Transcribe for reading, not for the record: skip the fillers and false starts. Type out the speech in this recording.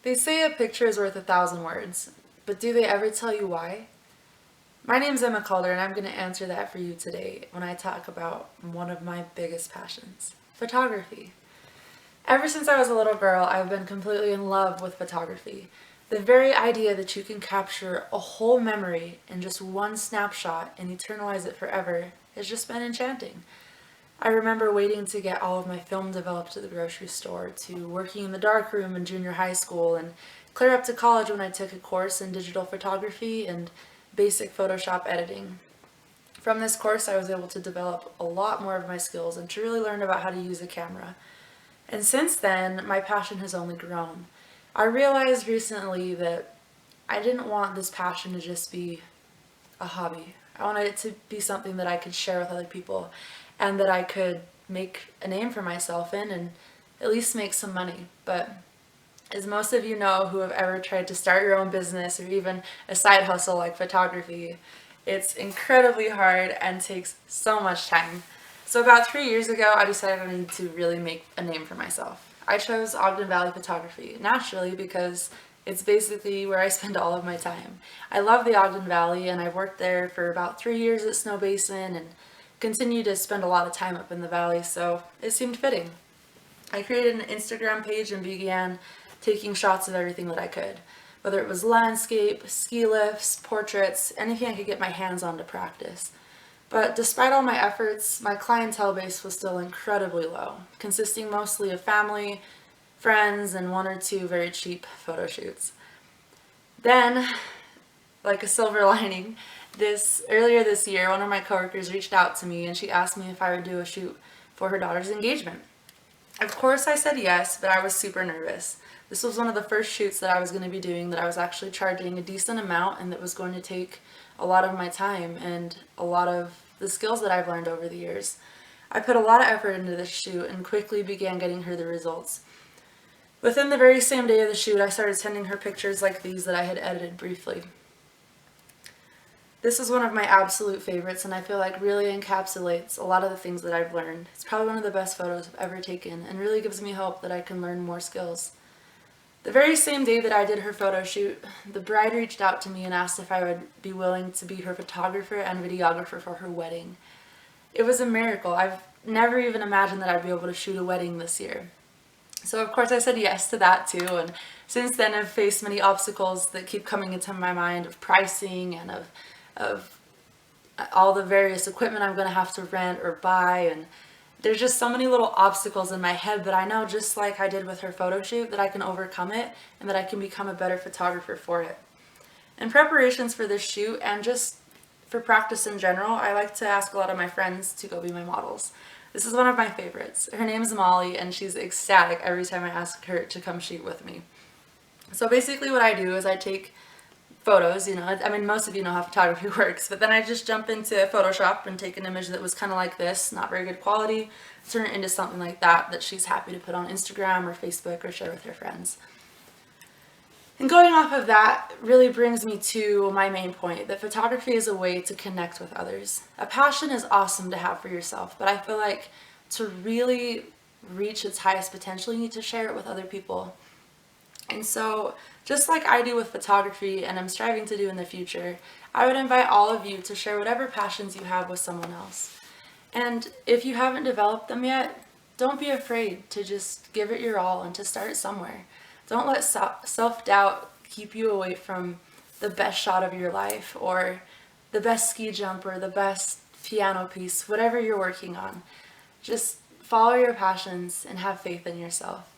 They say a picture is worth 1,000 words, but do they ever tell you why? My name's Emma Calder, and I'm going to answer that for you today when I talk about one of my biggest passions, photography. Ever since I was a little girl, I've been completely in love with photography. The very idea that you can capture a whole memory in just one snapshot and eternalize it forever has just been enchanting. I remember waiting to get all of my film developed at the grocery store, to working in the darkroom in junior high school, and clear up to college when I took a course in digital photography and basic Photoshop editing. From this course, I was able to develop a lot more of my skills and to really learn about how to use a camera. And since then, my passion has only grown. I realized recently that I didn't want this passion to just be a hobby. I wanted it to be something that I could share with other people and that I could make a name for myself in and at least make some money. But as most of you know who have ever tried to start your own business or even a side hustle like photography, it's incredibly hard and takes so much time. So about 3 years ago, I decided I needed to really make a name for myself. I chose Ogden Valley Photography, naturally, because it's basically where I spend all of my time. I love the Ogden Valley, and I've worked there for about 3 years at Snow Basin and continue to spend a lot of time up in the valley, so it seemed fitting. I created an Instagram page and began taking shots of everything that I could, whether it was landscape, ski lifts, portraits, anything I could get my hands on to practice. But despite all my efforts, my clientele base was still incredibly low, consisting mostly of family, friends, and one or two very cheap photo shoots. Then, like a silver lining, earlier this year, one of my coworkers reached out to me and she asked me if I would do a shoot for her daughter's engagement. Of course I said yes, but I was super nervous. This was one of the first shoots that I was going to be doing that I was actually charging a decent amount and that was going to take a lot of my time and a lot of the skills that I've learned over the years. I put a lot of effort into this shoot and quickly began getting her the results. Within the very same day of the shoot, I started sending her pictures like these that I had edited briefly. This is one of my absolute favorites, and I feel like really encapsulates a lot of the things that I've learned. It's probably one of the best photos I've ever taken and really gives me hope that I can learn more skills. The very same day that I did her photo shoot, the bride reached out to me and asked if I would be willing to be her photographer and videographer for her wedding. It was a miracle. I've never even imagined that I'd be able to shoot a wedding this year. So of course I said yes to that too, and since then I've faced many obstacles that keep coming into my mind of pricing and of all the various equipment I'm going to have to rent or buy, and there's just so many little obstacles in my head, but I know, just like I did with her photo shoot, that I can overcome it and that I can become a better photographer for it. In preparations for this shoot and just for practice in general, I like to ask a lot of my friends to go be my models. This is one of my favorites. Her name is Molly, and she's ecstatic every time I ask her to come shoot with me. So basically what I do is I take photos, I mean, most of you know how photography works, but then I just jump into Photoshop and take an image that was kind of like this, not very good quality, turn it into something like that she's happy to put on Instagram or Facebook or share with her friends. And going off of that really brings me to my main point, that photography is a way to connect with others. A passion is awesome to have for yourself, but I feel like to really reach its highest potential, you need to share it with other people. And so, just like I do with photography and I'm striving to do in the future, I would invite all of you to share whatever passions you have with someone else. And if you haven't developed them yet, don't be afraid to just give it your all and to start somewhere. Don't let self-doubt keep you away from the best shot of your life or the best ski jump or the best piano piece, whatever you're working on. Just follow your passions and have faith in yourself.